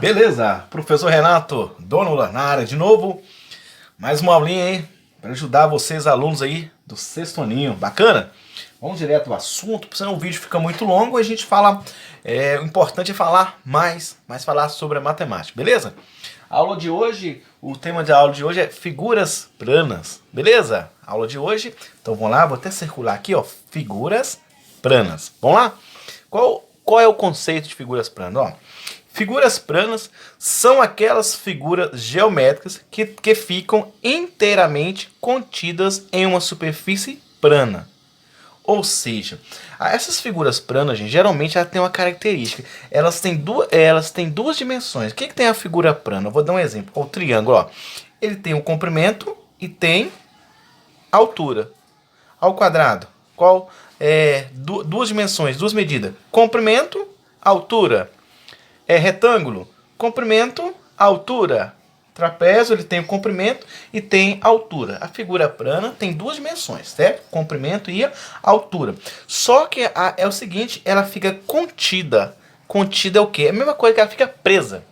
Beleza, professor Renato Donola na área de novo. Mais uma aulinha aí para ajudar vocês, alunos aí do sexto aninho. Bacana? Vamos direto ao assunto, porque senão o vídeo fica muito longo. A gente fala, o importante é falar mais falar sobre a matemática, beleza? A aula de hoje, o tema da aula de hoje é figuras planas, beleza? A aula de hoje, então vamos lá, vou até circular aqui, ó, figuras planas. Vamos lá? Qual é o conceito de figuras planas? Ó, figuras planas são aquelas figuras geométricas que ficam inteiramente contidas em uma superfície plana. Ou seja, essas figuras planas, gente, geralmente elas têm uma característica. Elas têm duas dimensões. O que tem a figura plana? Eu vou dar um exemplo. O triângulo, ó. Ele tem o comprimento e tem altura. Ao quadrado, duas dimensões, duas medidas. Comprimento, altura. Retângulo, comprimento, altura. Trapézio, ele tem o comprimento e tem altura. A figura plana tem duas dimensões, certo? Comprimento e altura. Só que é o seguinte, ela fica contida. Contida é o quê? É a mesma coisa que ela fica presa.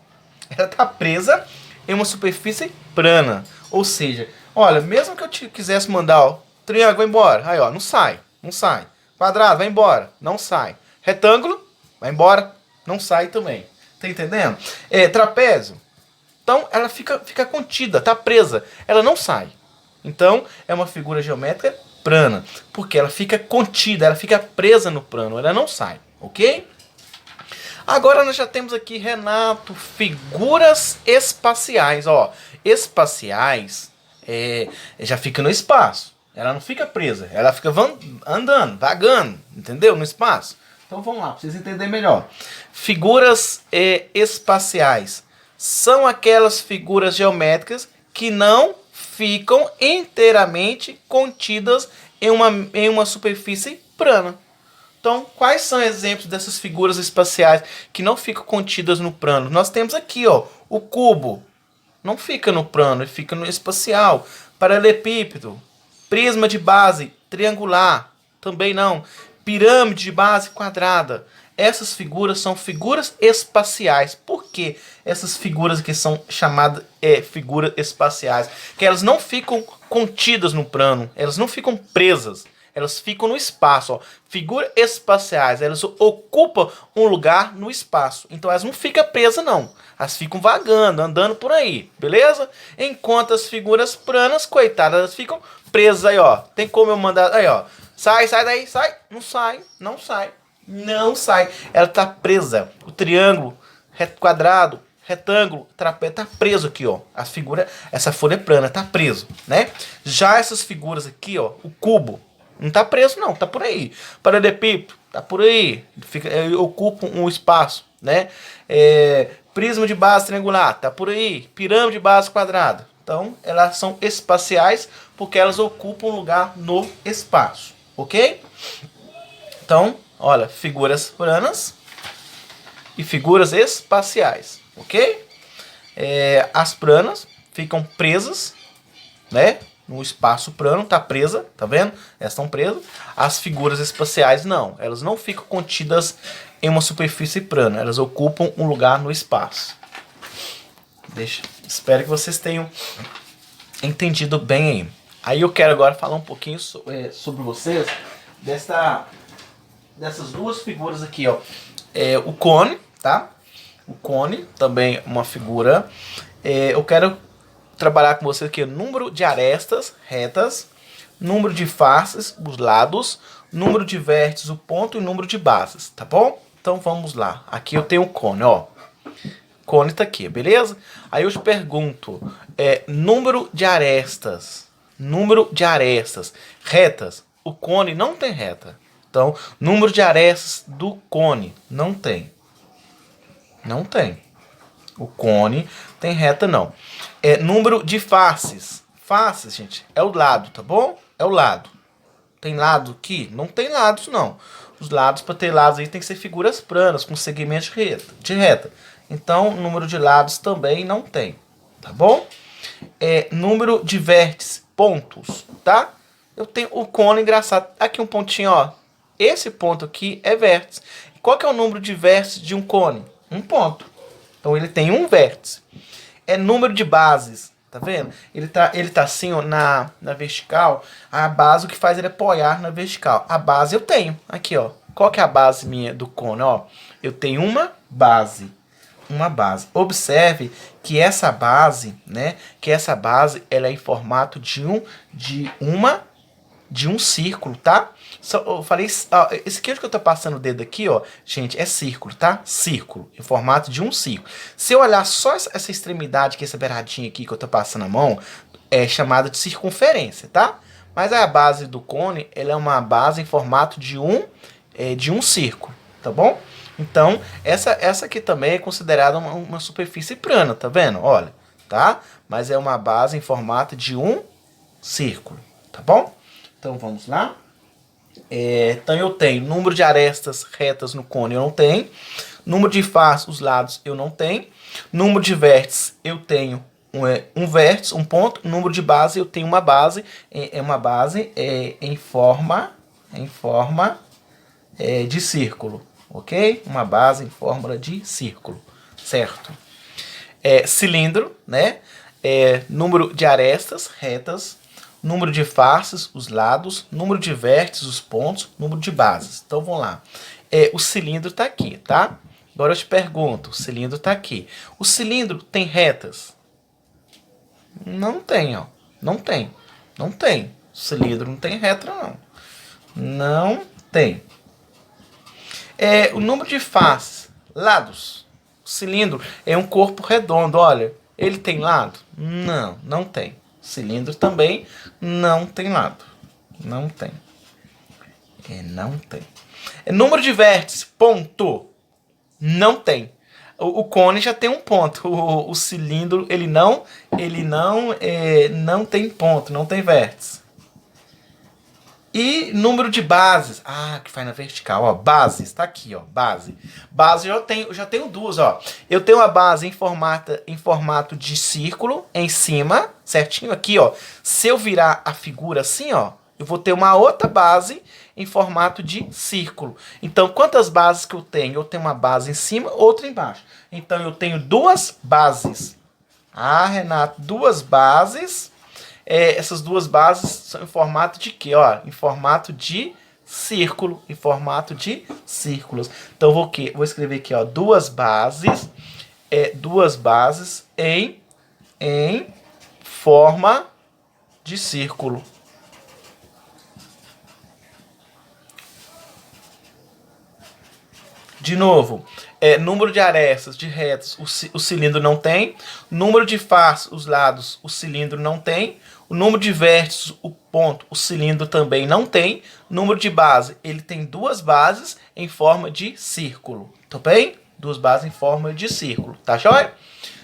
Ela está presa em uma superfície plana. Ou seja, olha, mesmo que eu quisesse mandar, ó, triângulo, vai embora. Aí, ó, não sai. Quadrado, vai embora. Não sai. Retângulo, vai embora. Não sai também. Tá entendendo? Trapézio. Então, ela fica contida, tá presa. Ela não sai. Então, é uma figura geométrica plana. Porque ela fica contida, ela fica presa no plano. Ela não sai, ok? Agora, nós já temos aqui, Renato, figuras espaciais. Ó, espaciais já fica no espaço. Ela não fica presa. Ela fica andando, vagando, entendeu? No espaço. Então, vamos lá, para vocês entenderem melhor. Figuras espaciais são aquelas figuras geométricas que não ficam inteiramente contidas em uma superfície plana. Então, quais são exemplos dessas figuras espaciais que não ficam contidas no plano? Nós temos aqui, ó, o cubo. Não fica no plano, ele fica no espacial. Paralelepípedo, prisma de base triangular, também não. Pirâmide de base quadrada. Essas figuras são figuras espaciais. Por que essas figuras aqui são chamadas figuras espaciais? Que elas não ficam contidas no plano, elas não ficam presas, elas ficam no espaço. Ó. Figuras espaciais, elas ocupam um lugar no espaço. Então elas não ficam presas não, elas ficam vagando, andando por aí, beleza? Enquanto as figuras planas, coitadas, elas ficam presas aí, ó. Tem como eu mandar aí, ó. Sai daí, sai. Não sai. Ela tá presa. O triângulo, quadrado, retângulo, trapézio tá preso aqui, ó. Essa folha plana tá preso, né? Já essas figuras aqui, ó, o cubo não tá preso não, tá por aí. Paralelepípedo tá por aí, ocupa um espaço, né? Prisma de base triangular tá por aí. Pirâmide de base quadrada. Então, elas são espaciais porque elas ocupam um lugar no espaço, ok? Então, olha, figuras planas e figuras espaciais, ok? As planas ficam presas, né? No espaço plano, tá presa, tá vendo? Elas estão presas. As figuras espaciais não, elas não ficam contidas em uma superfície plana, elas ocupam um lugar no espaço. Espero que vocês tenham entendido bem aí. Aí eu quero agora falar um pouquinho sobre vocês dessas duas figuras aqui, ó. O cone, tá? O cone também é uma figura. Eu quero trabalhar com vocês aqui número de arestas retas, número de faces, os lados, número de vértices, o ponto e número de bases, tá bom? Então vamos lá. Aqui eu tenho o cone, ó. Cone tá aqui, beleza? Aí eu te pergunto, número de arestas retas. O cone não tem reta. Então, número de arestas do cone não tem. O cone tem reta não. Número de faces. Faces, gente, é o lado, tá bom? É o lado. Tem lado aqui? Não tem lados não. Os lados, para ter lados aí, tem que ser figuras planas, com segmentos de reta. Então, número de lados também não tem, tá bom? Número de vértices, pontos, tá? Eu tenho o cone, engraçado, aqui um pontinho, ó. Esse ponto aqui é vértice. Qual que é o número de vértices de um cone? Um ponto. Então ele tem um vértice. É número de bases, tá vendo? Ele tá assim, ó, na vertical. A base, o que faz ele apoiar na vertical. A base eu tenho, aqui, ó. Qual que é a base minha do cone, ó? Eu tenho uma base. Observe que essa base, né? Ela é em formato de um círculo, tá? Eu falei, ó, esse aqui que eu tô passando o dedo aqui, ó, gente, é círculo, tá? Círculo, em formato de um círculo. Se eu olhar só essa extremidade aqui, essa beiradinha aqui que eu tô passando a mão, é chamada de circunferência, tá? Mas a base do cone, ela é uma base em formato de um círculo, tá bom? Então, essa aqui também é considerada uma superfície plana, tá vendo? Olha, tá? Mas é uma base em formato de um círculo, tá bom? Então, vamos lá. Então, eu tenho número de arestas retas no cone, eu não tenho. Número de faces, os lados, eu não tenho. Número de vértices, eu tenho um vértice, um ponto. Número de base, eu tenho uma base. Uma base em forma de círculo, ok? Uma base em forma de círculo, certo? Cilindro, né? Número de arestas retas, número de faces, os lados, número de vértices, os pontos, número de bases. Então vamos lá. O cilindro está aqui, tá? Agora eu te pergunto, o cilindro está aqui. O cilindro tem retas? Não tem, ó. Não tem. O cilindro não tem reta, não. Não tem. O número de faces, lados. O cilindro é um corpo redondo, olha. Ele tem lado? Não tem. O cilindro também não tem lado. Não tem. Não tem. Número de vértices, ponto. Não tem. O cone já tem um ponto. O cilindro, ele não tem ponto, não tem vértice. E número de bases. Que faz na vertical, ó. Bases, tá aqui, ó. Base. Base eu já tenho duas, ó. Eu tenho a base em formato de círculo em cima, certinho aqui, ó. Se eu virar a figura assim, ó, eu vou ter uma outra base em formato de círculo. Então, quantas bases que eu tenho? Eu tenho uma base em cima, outra embaixo. Então, eu tenho duas bases. Renato, duas bases. Essas duas bases são em formato de quê? Ó, em formato de círculo. Em formato de círculos. Então, vou escrever aqui, ó, duas bases em forma de círculo. De novo, número de arestas, de retas, o cilindro não tem. Número de faces, os lados, o cilindro não tem. O número de vértices, o ponto, o cilindro também não tem. Número de base, ele tem duas bases em forma de círculo. Tá bem? Duas bases em forma de círculo. Tá joia?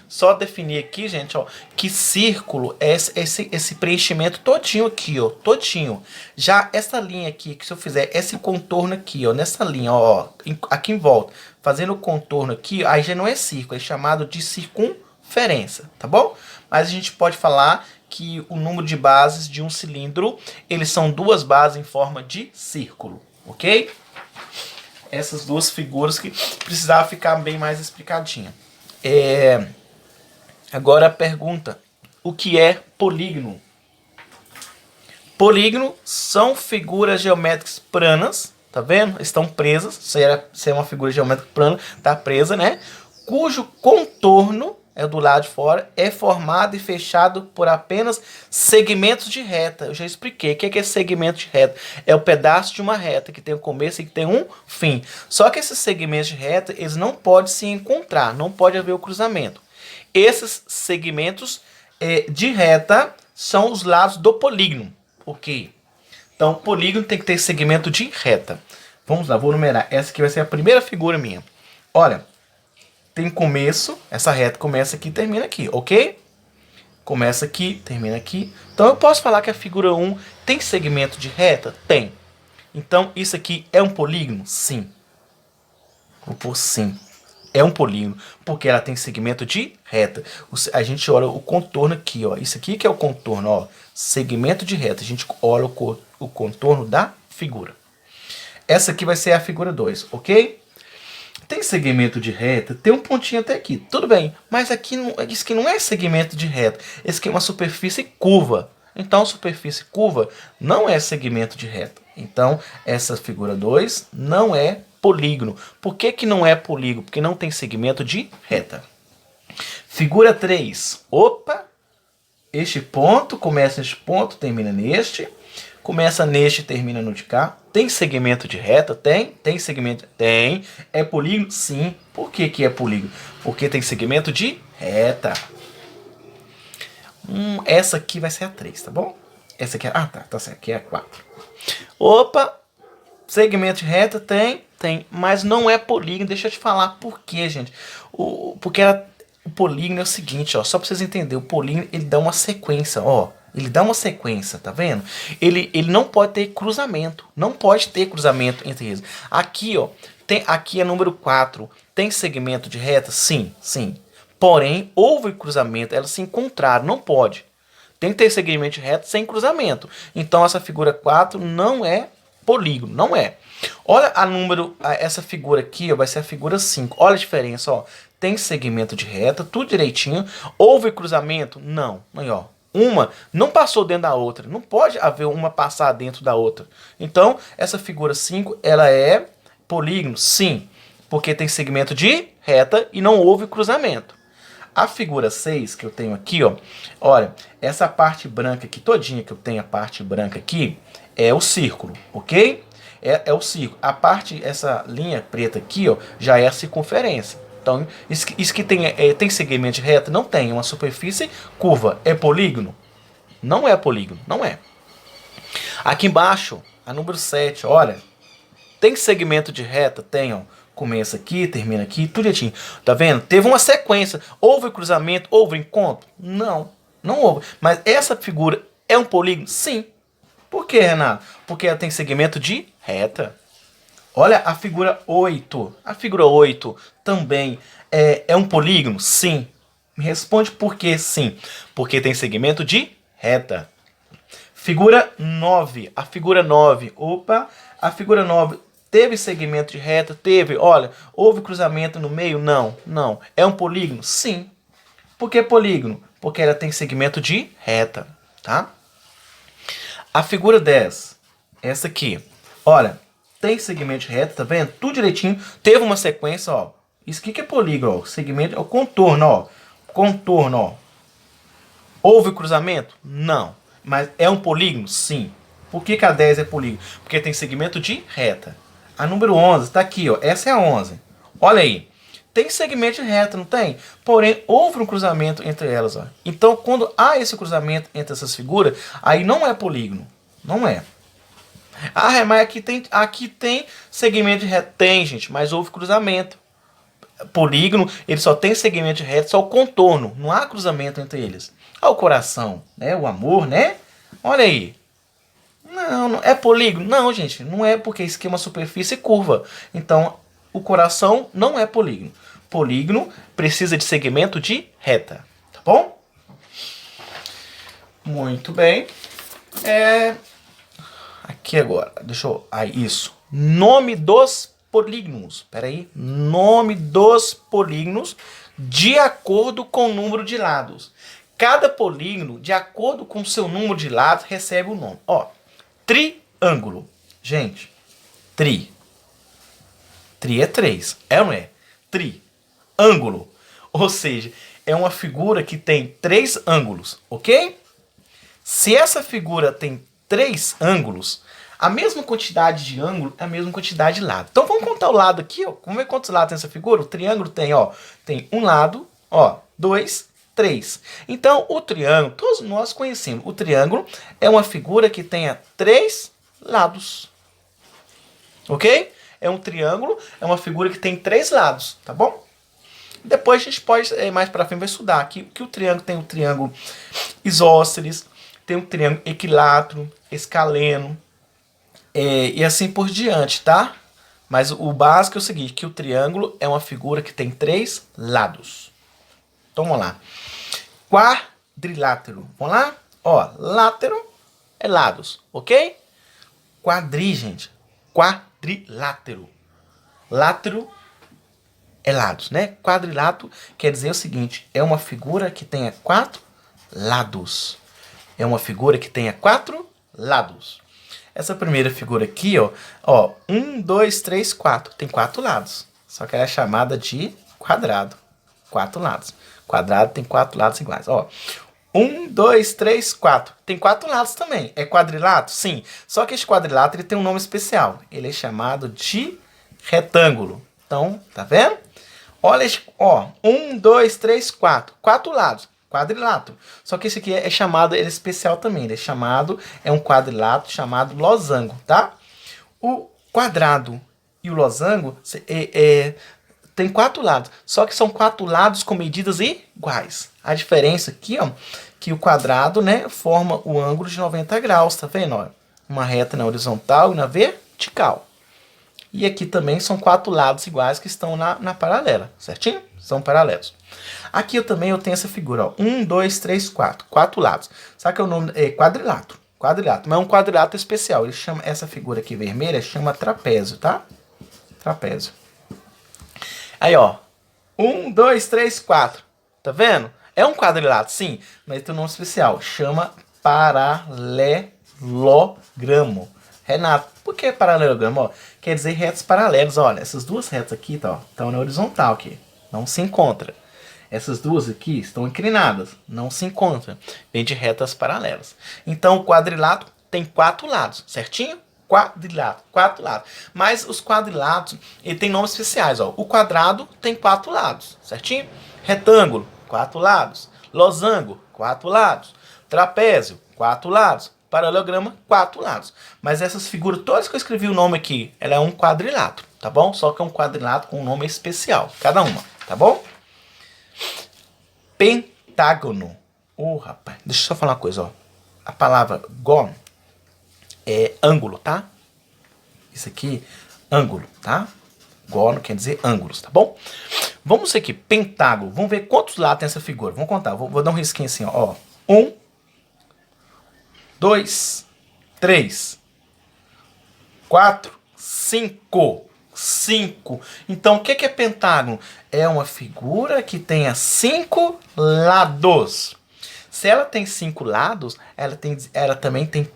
Só definir aqui, gente, ó, que círculo é esse preenchimento todinho aqui, ó, todinho. Já essa linha aqui, que se eu fizer esse contorno aqui, ó, nessa linha, ó, aqui em volta, fazendo o contorno aqui, aí já não é círculo, é chamado de circunferência, tá bom? Mas a gente pode falar que o número de bases de um cilindro, eles são duas bases em forma de círculo, ok? Essas duas figuras que precisava ficar bem mais explicadinha. Agora a pergunta, o que é polígono? Polígono são figuras geométricas planas, tá vendo? Estão presas, se é uma figura geométrica plana, tá presa, né? Cujo contorno, do lado de fora, é formado e fechado por apenas segmentos de reta. Eu já expliquei o que é segmento de reta. É o pedaço de uma reta que tem um começo e que tem um fim. Só que esses segmentos de reta, eles não podem se encontrar, não pode haver o cruzamento. Esses segmentos de reta são os lados do polígono, ok? Então, polígono tem que ter segmento de reta. Vamos lá, vou numerar. Essa aqui vai ser a primeira figura minha. Olha, tem começo, essa reta começa aqui e termina aqui, ok? Começa aqui, termina aqui. Então, eu posso falar que a figura 1 tem segmento de reta? Tem. Então, isso aqui é um polígono? Sim. Vou pôr sim. É um polígono, porque ela tem segmento de reta. A gente olha o contorno aqui, ó. Isso aqui que é o contorno, ó. Segmento de reta. A gente olha o contorno da figura. Essa aqui vai ser a figura 2, ok? tem segmento de reta, tem um pontinho até aqui, tudo bem. Mas aqui, isso aqui não é segmento de reta, esse aqui é uma superfície curva. Então, superfície curva não é segmento de reta. Então, essa figura 2 não é polígono. Por que que não é polígono? Porque não tem segmento de reta. Figura 3. Opa! Este ponto, começa neste ponto, termina neste. Começa neste, termina no de cá. Tem segmento de reta? Tem. Tem segmento? Tem. É polígono? Sim. Por que que é polígono? Porque tem segmento de reta. Essa aqui vai ser a 3, tá bom? Essa aqui é... Ah, tá certo. Aqui é a 4. Opa! Segmento de reta? Tem. Tem. Mas não é polígono. Deixa eu te falar por quê, gente. Porque o polígono é o seguinte, ó. Só pra vocês entenderem. O polígono, ele dá uma sequência, ó. Ele dá uma sequência, tá vendo? Ele não pode ter cruzamento. Não pode ter cruzamento entre eles. Aqui, ó. Aqui é número 4. Tem segmento de reta? Sim, sim. Porém, houve cruzamento. Elas se encontraram. Não pode. Tem que ter segmento de reta sem cruzamento. Então, essa figura 4 não é polígono. Não é. Olha essa figura aqui, ó, vai ser a figura 5. Olha a diferença, ó. Tem segmento de reta, tudo direitinho. Houve cruzamento? Não. Aí, ó. Uma não passou dentro da outra. Não pode haver uma passar dentro da outra. Então, essa figura 5, ela é polígono? Sim. Porque tem segmento de reta e não houve cruzamento. A figura 6 que eu tenho aqui, ó. Olha, essa parte branca aqui, todinha que eu tenho, a parte branca aqui, é o círculo, ok? É o círculo. Essa linha preta aqui, ó, já é a circunferência. Então, isso que tem segmento de reta? Não tem. É uma superfície curva. É polígono? Não é polígono. Não é. Aqui embaixo, a número 7, olha. Tem segmento de reta? Tem, ó. Começa aqui, termina aqui, tudo direitinho. Tá vendo? Teve uma sequência. Houve cruzamento? Houve encontro? Não. Não houve. Mas essa figura é um polígono? Sim. Por quê, Renato? Porque ela tem segmento de reta. Olha a figura 8. A figura 8 também é um polígono? Sim. Me responde por que sim. Porque tem segmento de reta. Figura 9. A figura 9. Opa. A figura 9 teve segmento de reta? Teve. Olha, houve cruzamento no meio? Não. Não. É um polígono? Sim. Por que polígono? Porque ela tem segmento de reta. Tá? A figura 10. Essa aqui. Olha. Tem segmento de reta, tá vendo? Tudo direitinho. Teve uma sequência, ó. Isso aqui que é polígono, ó. Segmento é o contorno, ó. Contorno, ó. Houve cruzamento? Não. Mas é um polígono? Sim. Por que a 10 é polígono? Porque tem segmento de reta. A número 11 tá aqui, ó. Essa é a 11. Olha aí. Tem segmento de reta, não tem? Porém, houve um cruzamento entre elas, ó. Então, quando há esse cruzamento entre essas figuras, aí não é polígono. Não é. Ah, mas aqui tem segmento de reta. Tem, gente, mas houve cruzamento. Polígono, ele só tem segmento de reta, só o contorno. Não há cruzamento entre eles. Olha o coração, né? O amor, né? Olha aí. Não é polígono? Não, gente, não é, porque isso aqui é uma superfície curva. Então, o coração não é polígono. Polígono precisa de segmento de reta. Tá bom? Muito bem. Aqui agora, deixa eu... isso. Nome dos polígonos. Espera aí. Nome dos polígonos de acordo com o número de lados. Cada polígono, de acordo com o seu número de lados, recebe o nome. Ó, triângulo. Gente, tri. Tri é 3. É ou não é? Triângulo. Ou seja, é uma figura que tem 3 ângulos, ok? Se essa figura tem 3 ângulos, a mesma quantidade de ângulo é a mesma quantidade de lado. Então vamos contar o lado aqui, ó. Vamos ver quantos lados tem essa figura? O triângulo tem, ó, tem um lado, ó, 2, 3. Então o triângulo, todos nós conhecemos, o triângulo é uma figura que tenha 3 lados. Ok? É um triângulo, é uma figura que tem 3 lados, tá bom? Depois a gente pode, mais pra frente, vai estudar aqui que o triângulo tem o triângulo isósceles, tem um triângulo equilátero, escaleno, e assim por diante, tá? Mas o básico é o seguinte, que o triângulo é uma figura que tem 3 lados. Então vamos lá. Quadrilátero. Vamos lá? Ó, látero é lados, ok? Gente. Quadrilátero. Látero é lados, né? Quadrilátero quer dizer o seguinte, é uma figura que tenha 4 lados. É uma figura que tenha 4 lados. Essa primeira figura aqui, ó, 1, 2, 3, 4, tem 4 lados. Só que ela é chamada de quadrado. 4 lados. Quadrado tem 4 lados iguais, ó. 1, 2, 3, 4. Tem 4 lados também. É quadrilátero? Sim. Só que esse quadrilátero ele tem um nome especial. Ele é chamado de retângulo. Então, tá vendo? Olha, ó. 1, 2, 3, 4. 4 lados. Quadrilátero. Só que esse aqui é chamado, ele é especial também. Ele é chamado, é um quadrilátero chamado losango, tá? O quadrado e o losango tem 4 lados. Só que são 4 lados com medidas iguais. A diferença aqui, ó, que o quadrado, né, forma o ângulo de 90 graus, tá vendo? Ó? Uma reta na horizontal e na vertical. E aqui também são 4 lados iguais que estão na paralela, certinho? São paralelos. Aqui eu tenho essa figura, ó. 1, 2, 3, 4. 4 lados. Sabe que é o nome? É quadrilátero. Quadrilátero. Mas é um quadrilátero especial. Ele chama, essa figura aqui vermelha chama trapézio, tá? Trapézio. Aí, ó. 1, 2, 3, 4. Tá vendo? É um quadrilátero, sim. Mas tem um nome especial. Chama paralelogramo. Renato, por que paralelogramo? Ó, quer dizer retas paralelas. Olha, essas duas retas aqui estão na horizontal aqui. Não se encontram. Essas duas aqui estão inclinadas. Não se encontram. Vem de retas paralelas. Então, o quadrilátero tem 4 lados, certinho? Quadrilátero, 4 lados. Mas os quadriláteros, ele tem nomes especiais, ó. O quadrado tem 4 lados, certinho? Retângulo, 4 lados. Losango, 4 lados. Trapézio, 4 lados. Paralelograma, 4 lados. Mas essas figuras, todas que eu escrevi o nome aqui, ela é um quadrilátero, tá bom? Só que é um quadrilátero com um nome especial, cada uma, tá bom? Pentágono. Rapaz, deixa eu só falar uma coisa, ó. A palavra gon é ângulo, tá? Isso aqui, ângulo, tá? Gono quer dizer ângulos, tá bom? Vamos aqui, pentágono. Vamos ver quantos lados tem essa figura. Vamos contar. Vou dar um risquinho assim, ó. 1, 2, 3, 4, 5. 5. Então, o que é pentágono? É uma figura que tenha 5 lados. Se ela tem 5 lados, ela também tem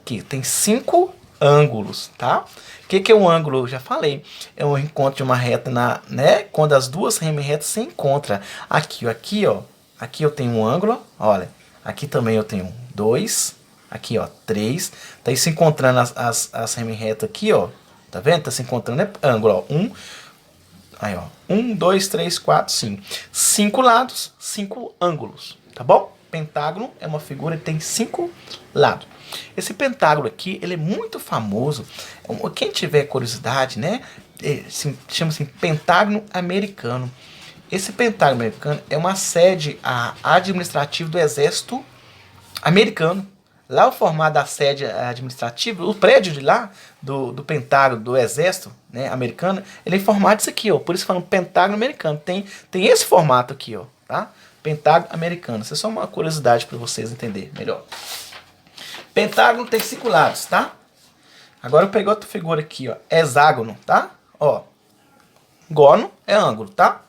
5 ângulos, tá? O que é um ângulo? Eu já falei. É um encontro de uma reta, né? Quando as duas retas se encontram. Aqui, ó. Aqui eu tenho um ângulo, olha. Aqui também eu tenho 2. Aqui, ó, 3. Tá aí se encontrando as retas aqui, ó. Tá vendo? Tá se encontrando, né? Ângulo, ó. Aí, ó. 1, 2, 3, 4, 5. 5 lados, 5 ângulos. Tá bom? Pentágono é uma figura que tem 5 lados. Esse pentágono aqui, ele é muito famoso. Quem tiver curiosidade, né? Chama-se pentágono americano. Esse pentágono americano é uma sede administrativa do exército americano. Lá o formato da sede administrativa, o prédio de lá, do pentágono do exército, né, americano, ele é em formato disso aqui, ó. Por isso falam pentágono americano. Tem esse formato aqui, ó, tá? Pentágono americano. Isso é só uma curiosidade para vocês entenderem melhor. Pentágono tem 5 lados, tá? Agora eu peguei outra figura aqui, ó. Hexágono, tá? Ó. Gono é ângulo, tá?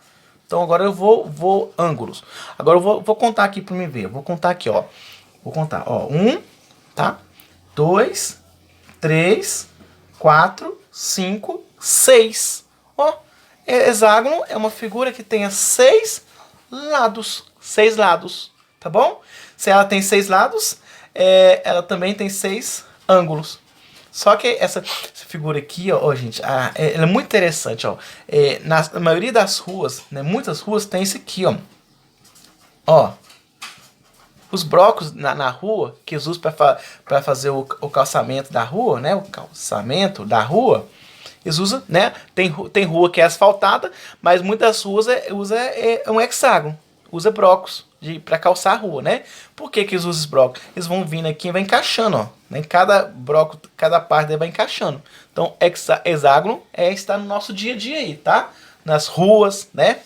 Então agora eu vou ângulos. Agora eu vou contar aqui para mim ver. Eu vou contar aqui, ó. Vou contar, ó. 1, tá? 2, 3, 4, 5, 6. Ó. Hexágono é uma figura que tenha 6 lados. 6 lados, tá bom? Se ela tem 6 lados, ela também tem 6 ângulos. Só que essa figura aqui, ó, gente, ela é muito interessante, ó. Na maioria das ruas, né, muitas ruas tem isso aqui, ó. Ó. Os blocos na rua, que eles usam para fazer o calçamento da rua, né? O calçamento da rua, eles usam, né? Tem rua que é asfaltada, mas muitas ruas usa um hexágono. Usa blocos para calçar a rua, né? Por que eles usam os blocos? Eles vão vindo aqui e vai encaixando, ó. Em cada bloco, cada parte dele vai encaixando. Então, hexágono está no nosso dia a dia aí, tá? Nas ruas, né?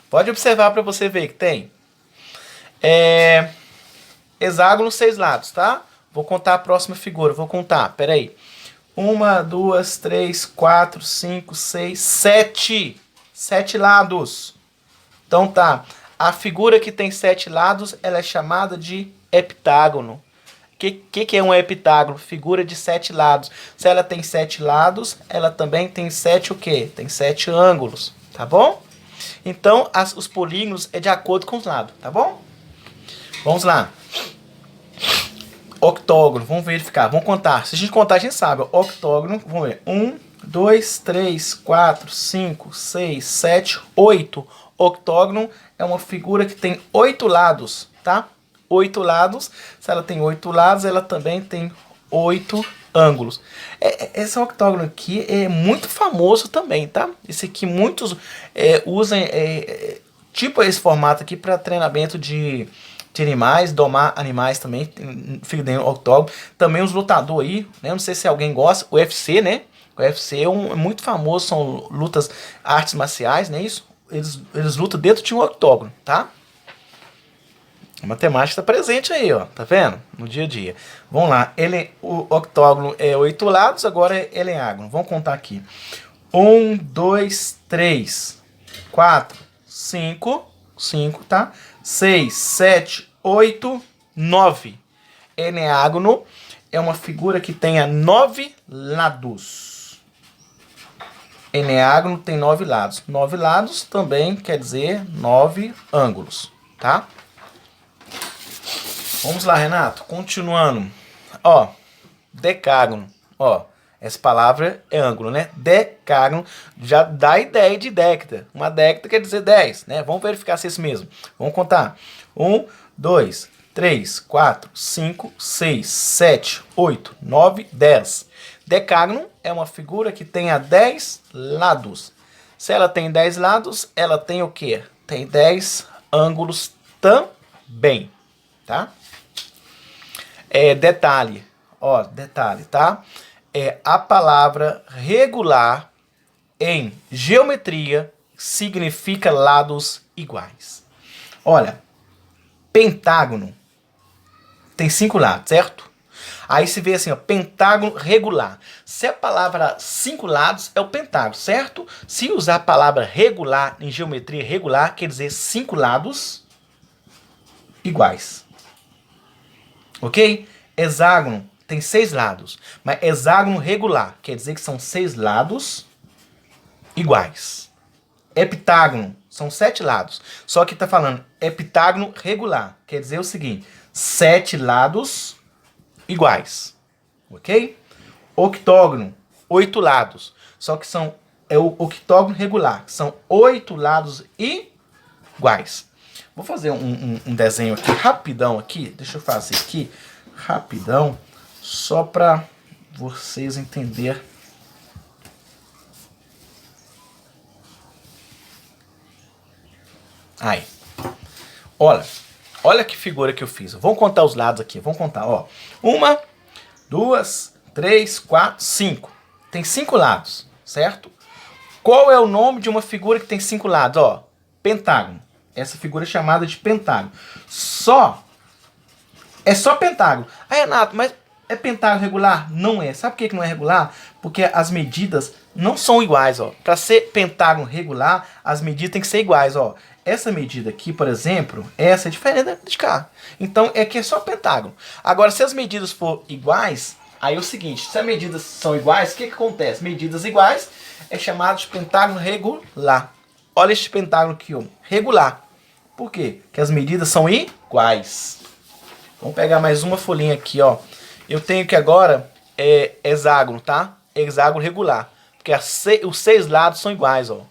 Pode observar para você ver que tem. Hexágono, 6 lados, tá? Vou contar a próxima figura. Vou contar, peraí. 1, 2, 3, 4, 5, 6, 7. 7 lados. Então tá, a figura que tem 7 lados, ela é chamada de heptágono. Que é um heptágono? Figura de 7 lados. Se ela tem 7 lados, ela também tem 7 o quê? Tem 7 ângulos, tá bom? Então, os polígonos é de acordo com os lados, tá bom? Vamos lá. Octógono, vamos verificar, vamos contar. Se a gente contar, a gente sabe. Octógono, vamos ver. 1, 2, 3, 4, 5, 6, 7, 8. Octógono é uma figura que tem 8 lados, tá? 8 lados. Se ela tem 8 lados, ela também tem 8 ângulos. Esse octógono aqui é muito famoso também, tá? Esse aqui muitos usam tipo esse formato aqui para treinamento de animais, domar animais também. Fica dentro do octógono. Também os lutadores aí, né? Não sei se alguém gosta. O UFC, né? O UFC é muito famoso, são lutas, artes marciais, né? Isso. Eles lutam dentro de um octógono, tá? A matemática está presente aí, ó. Tá vendo? No dia a dia. Vamos lá. O octógono é 8 lados, agora ele é hexágono. Vamos contar aqui. 1, 2, 3, 4, 5, tá? 6, 7, 8, 9. Eneágono é uma figura que tenha 9 lados. Eneágono tem 9 lados. 9 lados também quer dizer 9 ângulos, tá? Vamos lá, Renato. Continuando. Ó, decágono. Ó, essa palavra é ângulo, né? Decágono já dá a ideia de década. Uma década quer dizer 10, né? Vamos verificar se é isso mesmo. Vamos contar. 1, 2, 3, 4, 5, 6, 7, 8, 9, 10. Decágono é uma figura que tenha 10 lados. Se ela tem 10 lados, ela tem o quê? Tem 10 ângulos também, tá? Detalhe, ó, detalhe, tá? A palavra regular em geometria significa lados iguais. Olha, pentágono tem 5 lados, certo? Aí se vê assim, ó, pentágono regular. Se a palavra 5 lados é o pentágono, certo? Se usar a palavra regular em geometria regular, quer dizer 5 lados iguais. Ok? Hexágono tem 6 lados, mas hexágono regular quer dizer que são 6 lados iguais. Heptágono são 7 lados, só que está falando heptágono regular, quer dizer o seguinte, 7 lados iguais, ok? Octógono, 8 lados, só que é o octógono regular, são 8 lados iguais. Vou fazer um desenho aqui, rapidão aqui. Deixa eu fazer aqui, rapidão, só para vocês entenderem. Aí. Olha que figura que eu fiz. Vamos contar os lados aqui. Vamos contar, ó. 1, 2, 3, 4, 5. Tem 5 lados, certo? Qual é o nome de uma figura que tem 5 lados? Ó, pentágono. Essa figura é chamada de pentágono. É só pentágono. Ah, Renato, mas é pentágono regular? Não é. Sabe por que não é regular? Porque as medidas não são iguais, ó. Para ser pentágono regular, as medidas têm que ser iguais, ó. Essa medida aqui, por exemplo, essa é diferente de cá. Então, aqui é só pentágono. Agora, se as medidas for iguais, aí é o seguinte, se as medidas são iguais, o que acontece? Medidas iguais é chamado de pentágono regular. Olha este pentágono aqui, ó, regular. Por quê? Porque as medidas são iguais. Vamos pegar mais uma folhinha aqui, ó. Eu tenho que agora hexágono, tá? Hexágono regular. Porque os 6 lados são iguais, ó.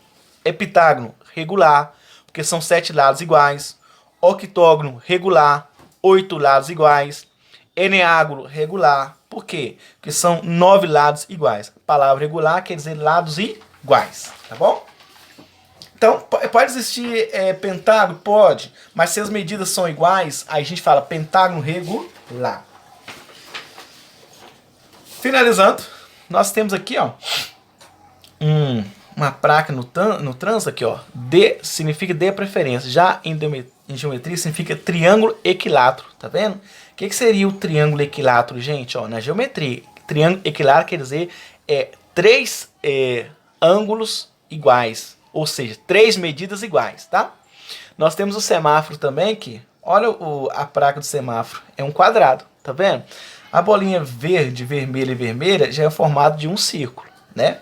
Heptágono regular, porque são 7 lados iguais. Octógono regular, 8 lados iguais. Eneágono regular, por quê? Porque são 9 lados iguais. A palavra regular quer dizer lados iguais, tá bom? Então, pode existir pentágono? Pode. Mas se as medidas são iguais, aí a gente fala pentágono regular. Finalizando, nós temos aqui, ó, uma placa no trânsito aqui, ó. D significa D preferência. Já em geometria significa triângulo equilátero, tá vendo? O que seria o triângulo equilátero, gente? Ó, na geometria, triângulo equilátero quer dizer 3 ângulos iguais. Ou seja, 3 medidas iguais, tá? Nós temos o semáforo também, que, olha a placa do semáforo, é um quadrado, tá vendo? A bolinha verde, vermelha e vermelha já é o formato de um círculo, né?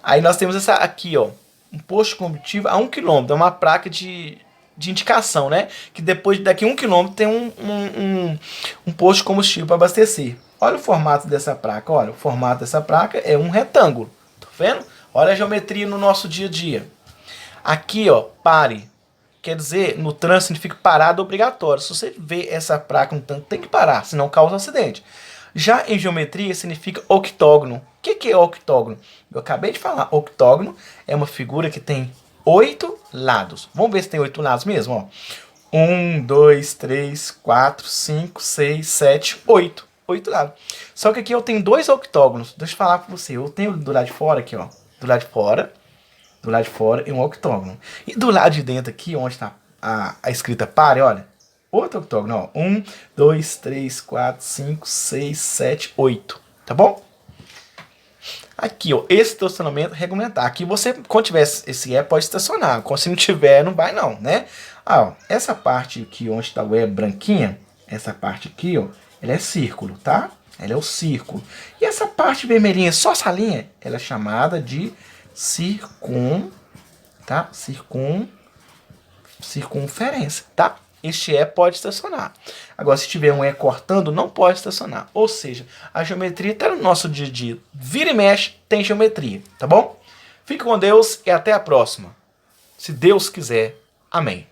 Aí nós temos essa aqui, ó, um posto de combustível a 1 km, é uma placa de indicação, né? Que depois, daqui a 1 km tem um posto de combustível para abastecer. Olha o formato dessa placa, olha, o formato dessa placa é um retângulo, tá vendo? Olha a geometria no nosso dia a dia. Aqui, ó, pare. Quer dizer, no trânsito significa parada obrigatória. Se você vê essa placa no trânsito, tem que parar, senão causa acidente. Já em geometria significa octógono. O que é octógono? Eu acabei de falar, octógono é uma figura que tem 8 lados. Vamos ver se tem 8 lados mesmo, ó. 1, 2, 3, 4, 5, 6, 7, 8. 8 lados. Só que aqui eu tenho 2 octógonos. Deixa eu falar com você. Eu tenho do lado de fora aqui, ó. Do lado de fora é um octógono. E do lado de dentro aqui, onde está a escrita pare, olha. Outro octógono, ó. 1, 2, 3, 4, 5, 6, 7, 8. Tá bom? Aqui, ó. Estacionamento regulamentar. Aqui você, quando tiver esse E, pode estacionar. Quando se não tiver, não vai não, né? Ah, ó. Essa parte aqui, onde está o E branquinha, essa parte aqui, ó, ela é círculo, tá? Ela é o círculo. E essa parte vermelhinha, só essa linha, ela é chamada de tá? Circunferência, tá? Este E pode estacionar. Agora, se tiver um E cortando, não pode estacionar. Ou seja, a geometria está no nosso dia a dia. Vira e mexe, tem geometria, tá bom? Fique com Deus e até a próxima. Se Deus quiser. Amém.